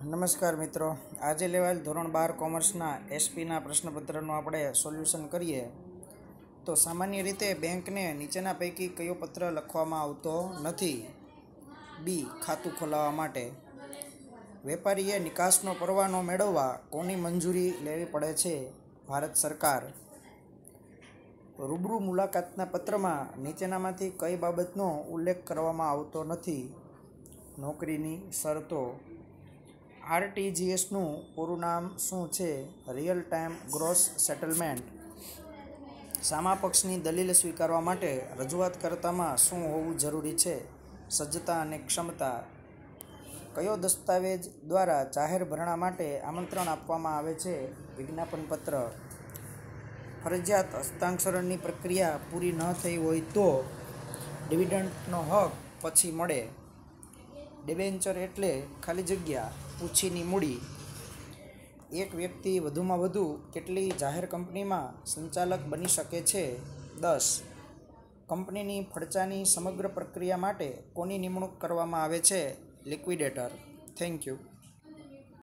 નમસ્કાર મિત્રો, આજે લેવાયેલ ધોરણ 12 કોમર્સના એસપીના પ્રશ્નપત્રનું આપણે સોલ્યુશન કરીએ. તો સામાન્ય રીતે બેંકને નીચેના પૈકી કયો પત્ર લખવામાં આવતો નથી? બી. ખાતું ખોલાવવા માટે. વેપારીએ નિકાસનો પરવાનો મેળવવા કોની મંજૂરી લેવી પડે છે? ભારત સરકાર. રૂબરૂ મુલાકાતના પત્રમાં નીચેનામાંથી કઈ બાબતનો ઉલ્લેખ કરવામાં આવતો નથી? નોકરીની શરતો. આરટીજીએસનું પૂરું નામ શું છે? Real time gross settlement. સામા પક્ષની દલીલ સ્વીકારવા માટે રજૂઆત કર્તામાં શું હોવું જરૂરી છે? સજ્જતા અને ક્ષમતા. કયો દસ્તાવેજ દ્વારા જાહેર ભરણા માટે આમંત્રણ આપવામાં આવે છે? વિજ્ઞાપનપત્ર. ફરજિયાત હસ્તાક્ષરની પ્રક્રિયા પૂરી ન થઈ હોય તો ડિવિડન્ડનો હક પછી મળે. ડિબેન્ચર એટલે ખાલી જગ્યા પૂંછીની મૂડી. એક વ્યક્તિ વધુમાં વધુ કેટલી જાહેર કંપનીમાં સંચાલક બની શકે છે? 10. કંપનીની ફડચાની સમગ્ર પ્રક્રિયા માટે કોની નિમણૂક કરવામાં આવે છે? લિક્વિડેટર. Thank you.